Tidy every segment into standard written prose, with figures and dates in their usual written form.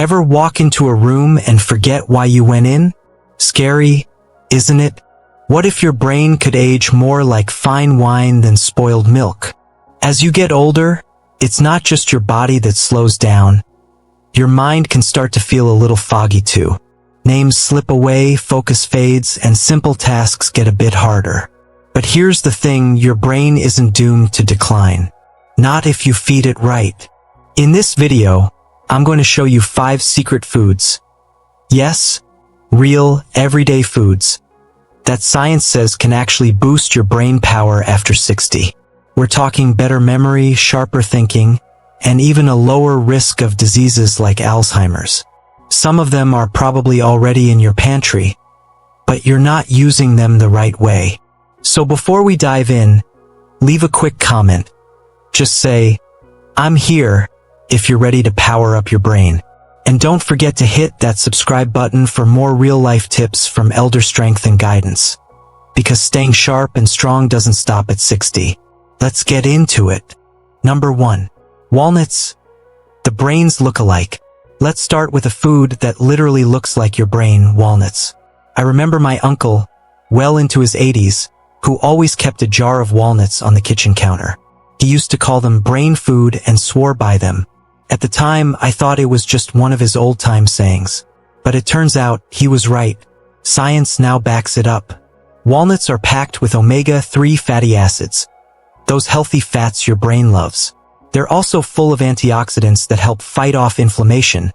Ever walk into a room and forget why you went in? Scary, isn't it? What if your brain could age more like fine wine than spoiled milk? As you get older, it's not just your body that slows down. Your mind can start to feel a little foggy too. Names slip away, focus fades, and simple tasks get a bit harder. But here's the thing, your brain isn't doomed to decline. Not if you feed it right. In this video, I'm going to show you 5 secret foods. Yes, real, everyday foods that science says can actually boost your brain power after 60. We're talking better memory, sharper thinking, and even a lower risk of diseases like Alzheimer's. Some of them are probably already in your pantry, but you're not using them the right way. So before we dive in, leave a quick comment. Just say, "I'm here," if you're ready to power up your brain. And don't forget to hit that subscribe button for more real-life tips from elder strength and guidance. Because staying sharp and strong doesn't stop at 60. Let's get into it. Number 1. Walnuts. The brain's look-alike. Let's start with a food that literally looks like your brain, walnuts. I remember my uncle, well into his 80s, who always kept a jar of walnuts on the kitchen counter. He used to call them brain food and swore by them. At the time, I thought it was just one of his old-time sayings. But it turns out he was right. Science now backs it up. Walnuts are packed with omega-3 fatty acids, those healthy fats your brain loves. They're also full of antioxidants that help fight off inflammation,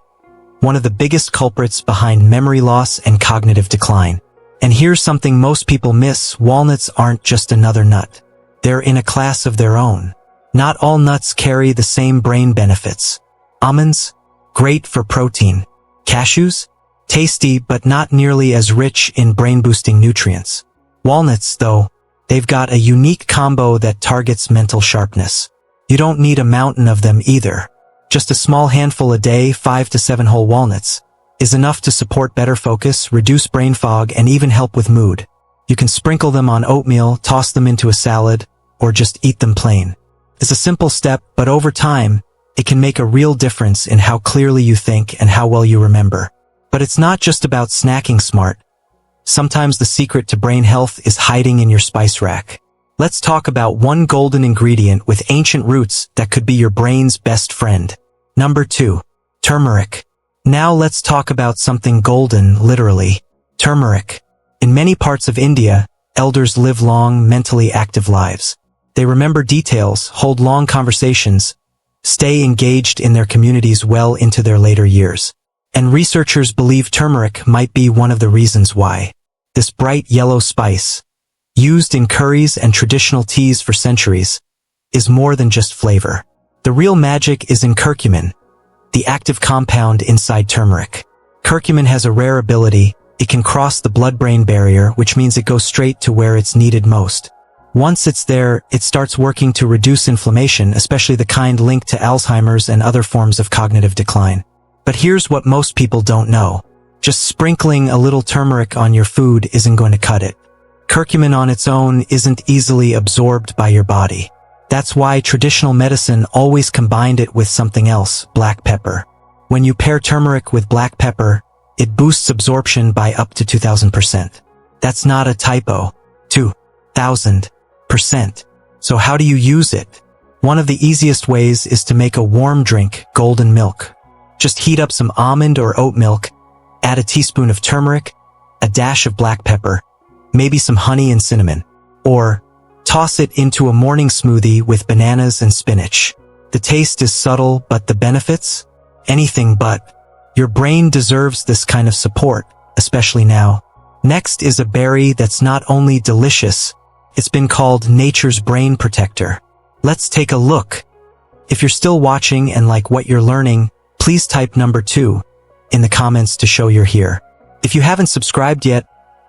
one of the biggest culprits behind memory loss and cognitive decline. And here's something most people miss: walnuts aren't just another nut. They're in a class of their own. Not all nuts carry the same brain benefits. Almonds? Great for protein. Cashews? Tasty but not nearly as rich in brain-boosting nutrients. Walnuts, though, they've got a unique combo that targets mental sharpness. You don't need a mountain of them either. Just a small handful a day, 5 to 7 whole walnuts, is enough to support better focus, reduce brain fog, and even help with mood. You can sprinkle them on oatmeal, toss them into a salad, or just eat them plain. It's a simple step, but over time, it can make a real difference in how clearly you think and how well you remember. But it's not just about snacking smart. Sometimes the secret to brain health is hiding in your spice rack. Let's talk about one golden ingredient with ancient roots that could be your brain's best friend. Number 2. Turmeric. Now let's talk about something golden, literally. Turmeric. In many parts of India, elders live long, mentally active lives. They remember details, hold long conversations, stay engaged in their communities well into their later years. And researchers believe turmeric might be one of the reasons why. This bright yellow spice, used in curries and traditional teas for centuries, is more than just flavor. The real magic is in curcumin, the active compound inside turmeric. Curcumin has a rare ability. It can cross the blood-brain barrier, which means it goes straight to where it's needed most. Once it's there, it starts working to reduce inflammation, especially the kind linked to Alzheimer's and other forms of cognitive decline. But here's what most people don't know. Just sprinkling a little turmeric on your food isn't going to cut it. Curcumin on its own isn't easily absorbed by your body. That's why traditional medicine always combined it with something else, black pepper. When you pair turmeric with black pepper, it boosts absorption by up to 2,000%. That's not a typo. 2,000%. So how do you use it? One of the easiest ways is to make a warm drink, golden milk. Just heat up some almond or oat milk, add a teaspoon of turmeric, a dash of black pepper, maybe some honey and cinnamon, or toss it into a morning smoothie with bananas and spinach. The taste is subtle, but the benefits? Anything but. Your brain deserves this kind of support, especially now. Next is a berry that's not only delicious, it's been called nature's brain protector. Let's take a look. If you're still watching and like what you're learning, please type number 2 in the comments to show you're here. If you haven't subscribed yet,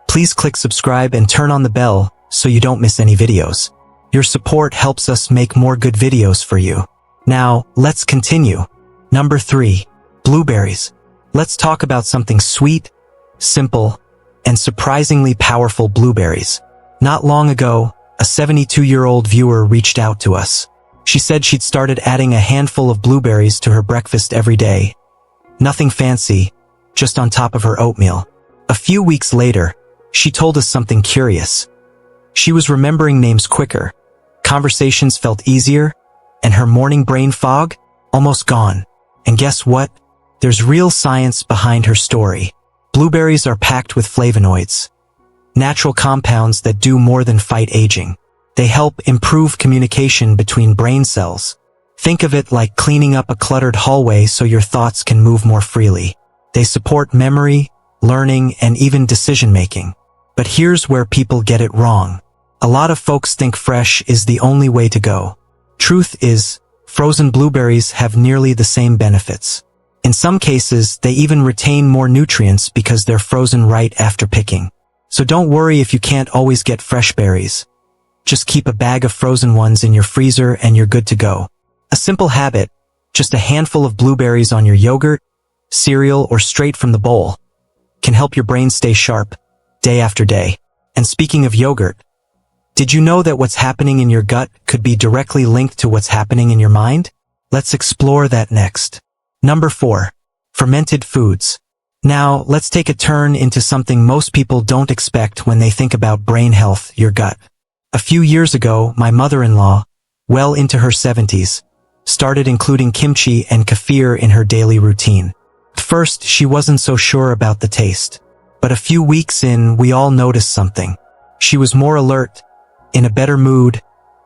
please click subscribe and turn on the bell so you don't miss any videos. Your support helps us make more good videos for you. Now, let's continue. Number 3. Blueberries. Let's talk about something sweet, simple, and surprisingly powerful: blueberries. Not long ago, a 72-year-old viewer reached out to us. She said she'd started adding a handful of blueberries to her breakfast every day. Nothing fancy, just on top of her oatmeal. A few weeks later, she told us something curious. She was remembering names quicker, conversations felt easier, and her morning brain fog, almost gone. And guess what? There's real science behind her story. Blueberries are packed with flavonoids, natural compounds that do more than fight aging. They help improve communication between brain cells. Think of it like cleaning up a cluttered hallway so your thoughts can move more freely. They support memory, learning, and even decision-making. But here's where people get it wrong. A lot of folks think fresh is the only way to go. Truth is, frozen blueberries have nearly the same benefits. In some cases, they even retain more nutrients because they're frozen right after picking. So don't worry if you can't always get fresh berries. Just keep a bag of frozen ones in your freezer and you're good to go. A simple habit, just a handful of blueberries on your yogurt, cereal, or straight from the bowl, can help your brain stay sharp, day after day. And speaking of yogurt, did you know that what's happening in your gut could be directly linked to what's happening in your mind? Let's explore that next. Number 4. Fermented foods. Now, let's take a turn into something most people don't expect when they think about brain health, your gut. A few years ago, my mother-in-law, well into her 70s, started including kimchi and kefir in her daily routine. At first, she wasn't so sure about the taste. But a few weeks in, we all noticed something. She was more alert, in a better mood,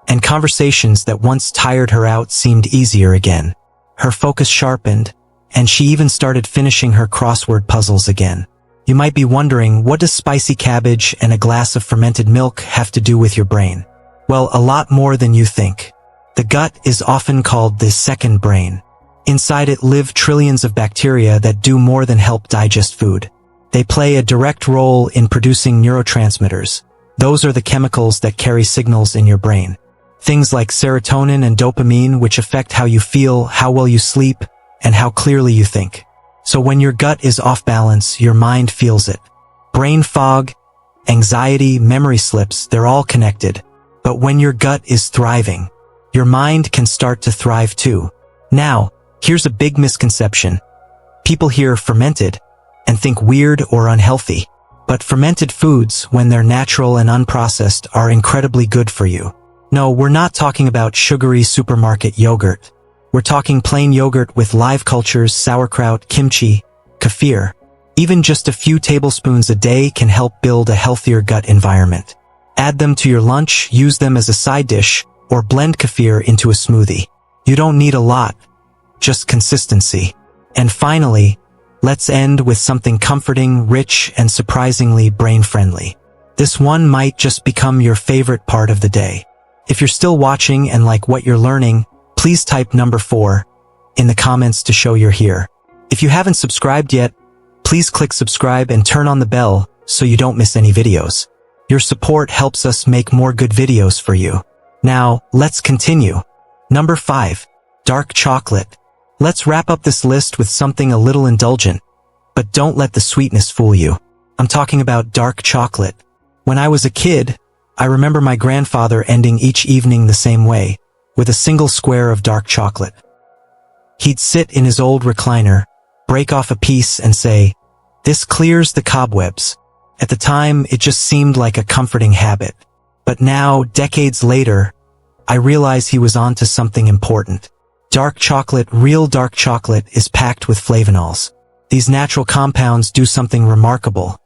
and conversations that once tired her out seemed easier again. Her focus sharpened, and she even started finishing her crossword puzzles again. You might be wondering, what does spicy cabbage and a glass of fermented milk have to do with your brain? Well, a lot more than you think. The gut is often called the second brain. Inside it live trillions of bacteria that do more than help digest food. They play a direct role in producing neurotransmitters. Those are the chemicals that carry signals in your brain. Things like serotonin and dopamine, which affect how you feel, how well you sleep, and how clearly you think. So when your gut is off balance, your mind feels it. Brain fog, anxiety, memory slips, they're all connected. But when your gut is thriving, your mind can start to thrive too. Now, here's a big misconception. People hear fermented and think weird or unhealthy. But fermented foods, when they're natural and unprocessed, are incredibly good for you. No, we're not talking about sugary supermarket yogurt. We're talking plain yogurt with live cultures, sauerkraut, kimchi, kefir. Even just a few tablespoons a day can help build a healthier gut environment. Add them to your lunch, use them as a side dish, or blend kefir into a smoothie. You don't need a lot, just consistency. And finally, let's end with something comforting, rich, and surprisingly brain-friendly. This one might just become your favorite part of the day. If you're still watching and like what you're learning, please type number 4 in the comments to show you're here. If you haven't subscribed yet, please click subscribe and turn on the bell so you don't miss any videos. Your support helps us make more good videos for you. Now, let's continue. Number 5. Dark chocolate. Let's wrap up this list with something a little indulgent, but don't let the sweetness fool you. I'm talking about dark chocolate. When I was a kid, I remember my grandfather ending each evening the same way, with a single square of dark chocolate. He'd sit in his old recliner, break off a piece and say, "This clears the cobwebs." At the time, it just seemed like a comforting habit. But now, decades later, I realize he was onto something important. Dark chocolate, real dark chocolate, is packed with flavonols. These natural compounds do something remarkable.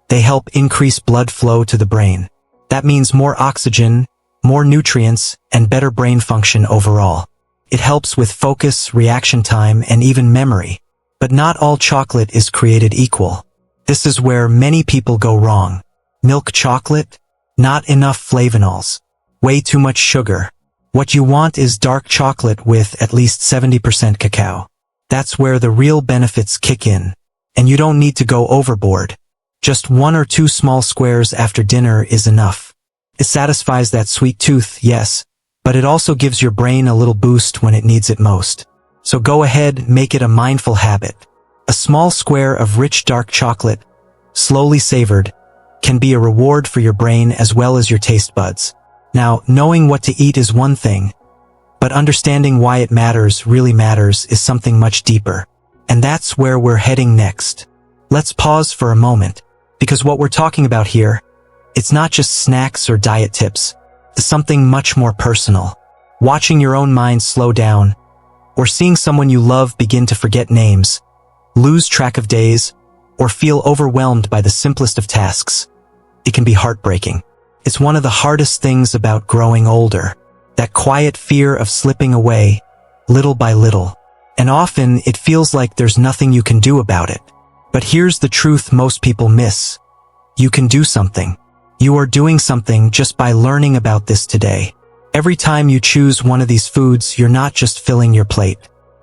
They help increase blood flow to the brain. That means more oxygen, more nutrients, and better brain function overall. It helps with focus, reaction time, and even memory. But not all chocolate is created equal. This is where many people go wrong. Milk chocolate? Not enough flavonols. Way too much sugar. What you want is dark chocolate with at least 70% cacao. That's where the real benefits kick in. And you don't need to go overboard. Just 1 or 2 small squares after dinner is enough. It satisfies that sweet tooth, yes, but it also gives your brain a little boost when it needs it most. So go ahead, make it a mindful habit. A small square of rich dark chocolate, slowly savored, can be a reward for your brain as well as your taste buds. Now, knowing what to eat is one thing, but understanding why it matters, really matters, is something much deeper. And that's where we're heading next. Let's pause for a moment, because what we're talking about here, it's not just snacks or diet tips. It's something much more personal. Watching your own mind slow down, or seeing someone you love begin to forget names, lose track of days, or feel overwhelmed by the simplest of tasks. It can be heartbreaking. It's one of the hardest things about growing older, that quiet fear of slipping away, little by little. And often it feels like there's nothing you can do about it. But here's the truth most people miss. You can do something. You are doing something just by learning about this today. Every time you choose one of these foods, you're not just filling your plate.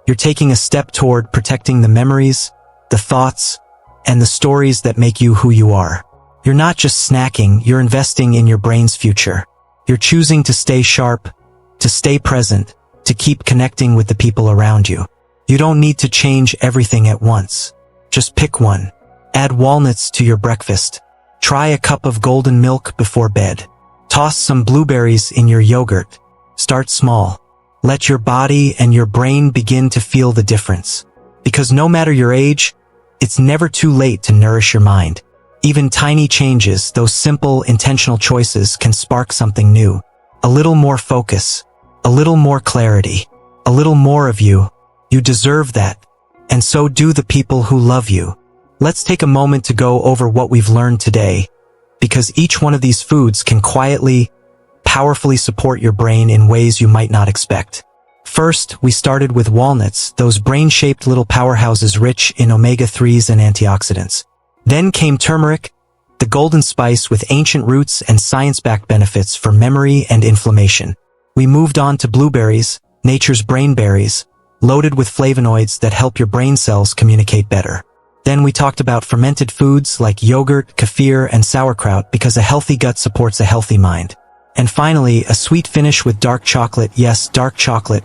You're taking a step toward protecting the memories, the thoughts, and the stories that make you who you are. You're not just snacking, you're investing in your brain's future. You're choosing to stay sharp, to stay present, to keep connecting with the people around you. You don't need to change everything at once. Just pick one. Add walnuts to your breakfast. Try a cup of golden milk before bed. Toss some blueberries in your yogurt. Start small. Let your body and your brain begin to feel the difference. Because no matter your age, it's never too late to nourish your mind. Even tiny changes, those simple, intentional choices, can spark something new. A little more focus. A little more clarity. A little more of you. You deserve that. And so do the people who love you. Let's take a moment to go over what we've learned today, because each one of these foods can quietly, powerfully support your brain in ways you might not expect. First, we started with walnuts, those brain-shaped little powerhouses rich in omega-3s and antioxidants. Then came turmeric, the golden spice with ancient roots and science-backed benefits for memory and inflammation. We moved on to blueberries, nature's brain berries, loaded with flavonoids that help your brain cells communicate better. Then we talked about fermented foods like yogurt, kefir, and sauerkraut because a healthy gut supports a healthy mind. And finally, a sweet finish with dark chocolate, yes, dark chocolate,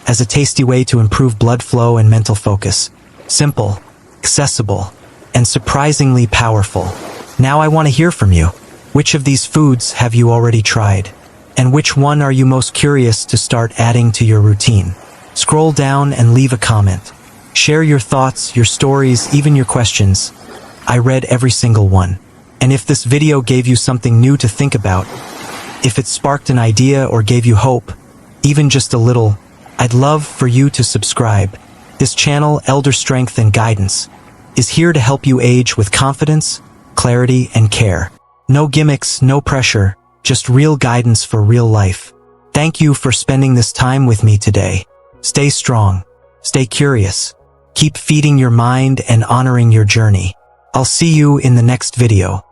as a tasty way to improve blood flow and mental focus. Simple, accessible, and surprisingly powerful. Now I want to hear from you. Which of these foods have you already tried? And which one are you most curious to start adding to your routine? Scroll down and leave a comment. Share your thoughts, your stories, even your questions. I read every single one. And if this video gave you something new to think about, if it sparked an idea or gave you hope, even just a little, I'd love for you to subscribe. This channel, Elder Strength and Guidance, is here to help you age with confidence, clarity, and care. No gimmicks, no pressure, just real guidance for real life. Thank you for spending this time with me today. Stay strong, stay curious, keep feeding your mind and honoring your journey. I'll see you in the next video.